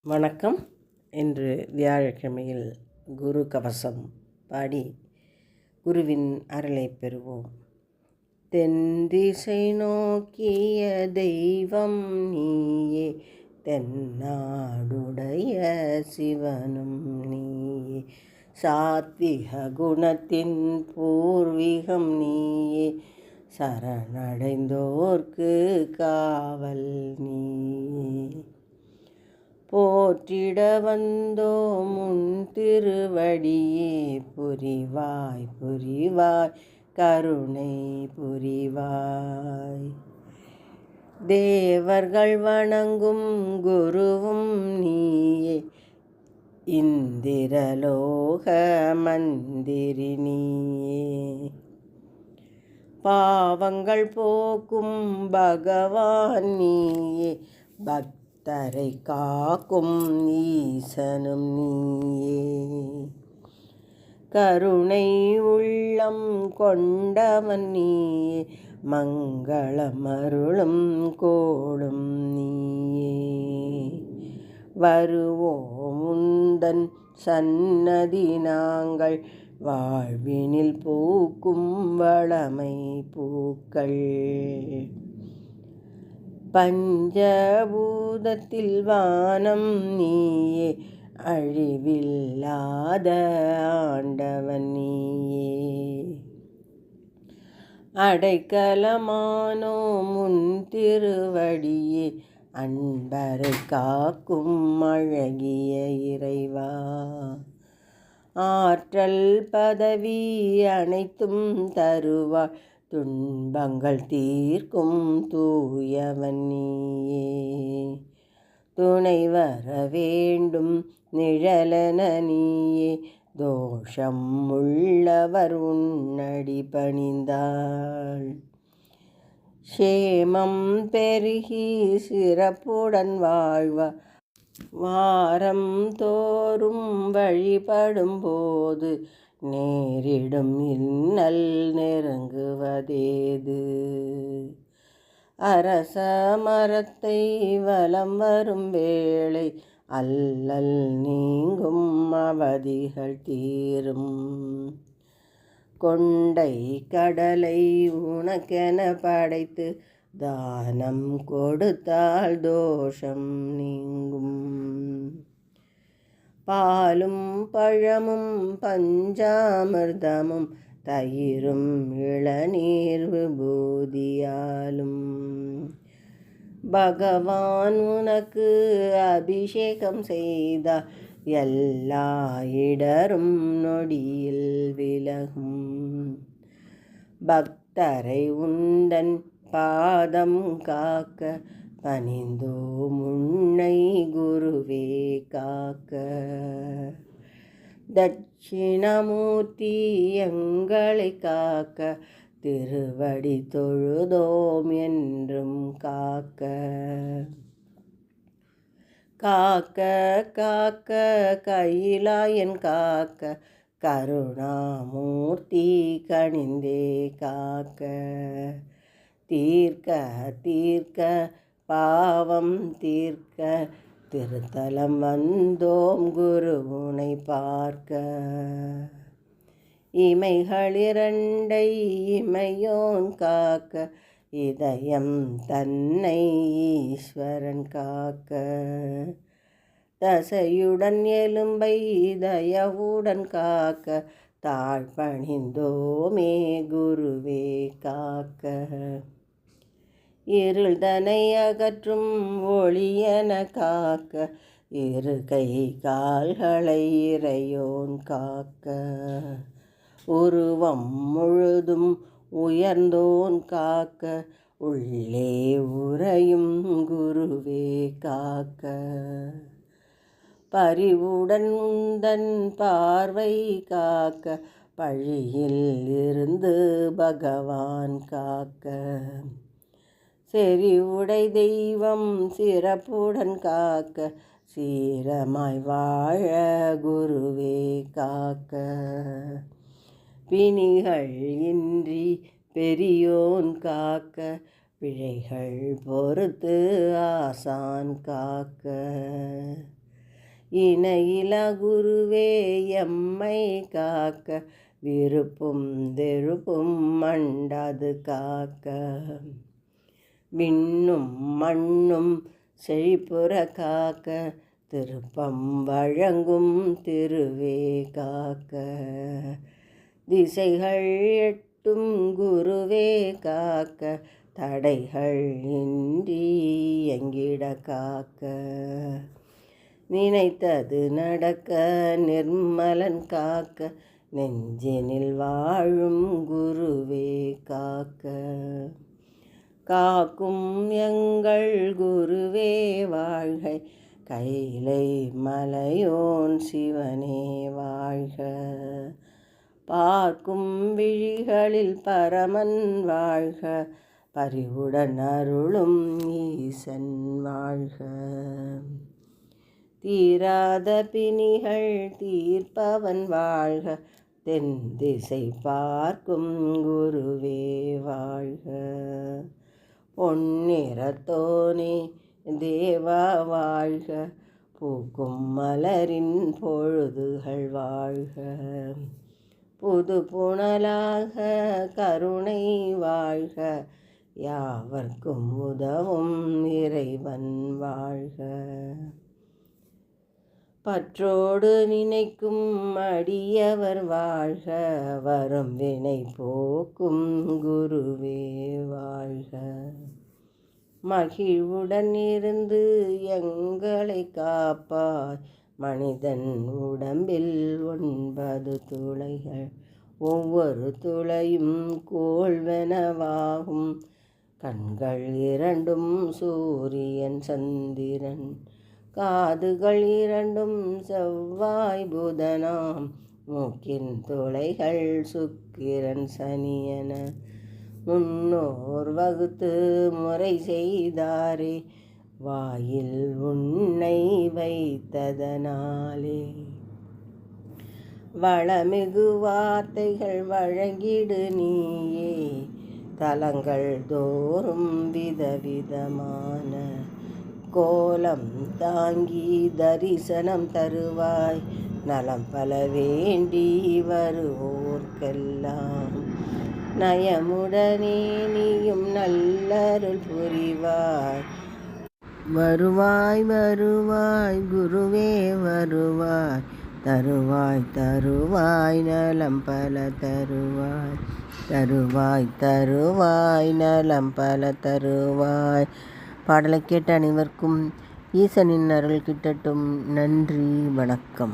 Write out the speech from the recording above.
வணக்கம். இன்று வியாழக்கிழமையில் குரு கவசம் பாடி குருவின் அருளை பெறுவோம். தென் திசை நோக்கிய தெய்வம் நீயே, தென்னாடுடைய சிவனும் நீயே, சாத்விக குணத்தின் பூர்வீகம் நீயே, சரணடைந்தோர்க்கு காவல் நீயே. போற்றிட வந்தோம் உன் திருவடியே, புரிவாய் புரிவாய் கருணை புரிவாய். தேவர்கள் வணங்கும் குருவும் நீயே, இந்திரலோக மந்திரி நீயே, பாவங்கள் போக்கும் பகவான் நீயே, பக்தரை காக்கும் ஈசனும் நீயே, கருணை உள்ளம் கொண்டவன் நீயே, மங்களம் அருளும் கோளும் நீயே. வருவோம் உந்தன் சன்னதி நாங்கள், வாழ்வினில் பூக்கும் வளமை பூக்கள், பஞ்சபூதத்தில் வானம் நீயே, அழிவில்லாத ஆண்டவன் நீயே, அடைக்கலமானோம் உன் திருவடியே, அன்பரை காக்கும் அழகிய இறைவா. ஆற்றல் பதவி அனைத்தும் தருவாய், துன்பங்கள் தீர்க்கும் தூயவன் நீயே, துணை வர வேண்டும் நிழலன நீயே, தோஷம் உள்ளவர் உன்னடி பணிந்தாள், சேமம் பெருகி சிறப்புடன் வாழ்வ, வாரம் தோறும் வழிபடும் போது நேரிடும் இன்னல் நெருங்குவதேது. அரச மரத்தை வலம் வரும் வேளை, அல்லல் நீங்கும் அவதிகள் தீரும், கொண்டை கடலை உனக்கென படைத்து தானம் கொடுத்தால் தோஷம் நீங்கும், பாலும் பழமும் பஞ்சாமிர்தமும் தயிரும் இளநீர் விபூதியாலும், பகவான் உனக்கு அபிஷேகம் செய்தால் எல்லா இடரும் நொடியில் விலகும், பக்தரை உந்தன் பாதம் காக்க பணிந்தோ முன்னை குருவே காக்க. தட்சிணமூர்த்தி எங்களை காக்க, திருவடி தொழுதோம் என்றும் காக்க. காக்க காக்க கையிலாயன் காக்க, கருணாமூர்த்தி கனிந்தே காக்க. தீர்க்க தீர்க்க பாவம் தீர்க்க, திருத்தலம் வந்தோம் குருவுனை பார்க்க. இமைகளிரண்டை இமையோன் காக்க, இதயம் தன்னை ஈஸ்வரன் காக்க. தசையுடன் எலும்பை தயவுடன் காக்க, தாழ்பணிந்தோமே குருவே காக்க. இருள் தனை அகற்றும் ஒளியென காக்க, இரு கை கால்களை இறையோன் காக்க. உருவம் முழுதும் உயர்ந்தோன் காக்க, உள்ளே உறையும் குருவே காக்க. பரிவுடன் உந்தன் பார்வை காக்க, பழியில் இருந்து பகவான் காக்க. செறிவுடை தெய்வம் சிறப்புடன் காக்க, சீரமாய் வாழ குருவே காக்க. பிணிகள் இன்றி பெரியோன் காக்க, பிழைகள் பொறுத்து ஆசான் காக்க. இணையிலா குருவே எம்மை காக்க, விருப்பும் வெறுப்பும் மண்டாது காக்க. விண்ணும் மண்ணும் செழிப்புற காக்க, திருப்பம் வழங்கும் திருவே காக்க. திசைகள் எட்டும் குருவே காக்க, தடைகள் இன்றி எங்கிட காக்க. நினைத்தது நடக்க நிர்மலன் காக்க, நெஞ்சினில் வாழும் குருவே காக்க. காக்கும் எங்கள் குருவே வாழ்க, கைலை மலையோன் சிவனே வாழ்க. பார்க்கும் விழிகளில் பரமன் வாழ்க, பரிவுடன் அருளும் ஈசன் வாழ்க. தீராத பிணிகள் தீர்ப்பவன் வாழ்க, தென் திசை பார்க்கும் குருவே வாழ்க. பொன்னிறத்தோனே தேவா வாழ்க, பூக்கும் மலரின் பொழுதுகள் வாழ்க. புது புனலாக கருணை வாழ்க, யாவர்க்கும் உதவும் இறைவன் வாழ்க. பற்றோடு நினைக்கும் அடியவர் வாழ்க, வரும் வினை போக்கும் குருவே வாழ்க. மகிழ்வுடன் இருந்து எங்களை காப்பாய், மனிதன் உடம்பில் 9 துளைகள், ஒவ்வொரு துளையும் கோள்வெனவாகும். கண்கள் 2 சூரியன் சந்திரன், காதுகள் 2 செவ்வாய் புதனாம். மூக்கின் துளைகள் சுக்கிரன் சனியன, முன்னோர் வகுத்து முறை செய்தாரே, வாயில் உன்னை வைத்ததனாலே. வளமிகு வார்த்தைகள் வழங்கிடு நீயே, தலங்கள் தோறும் விதவிதமான கோலம் தாங்கி தரிசனம் தருவாய். நலம் பல வேண்டி வருவோர்க்கெல்லாம், நயமுடனே நீயும் நல்லருள் புரிவாய். வருவாய் வருவாய் குருவே வருவாய், தருவாய் தருவாய் நலம் பல தருவாய். தருவாய் தருவாய் நலம் பல தருவாய். பாடலை கேட்ட அனைவருக்கும் ஈசனின் அருள் கிட்டட்டும். நன்றி, வணக்கம்.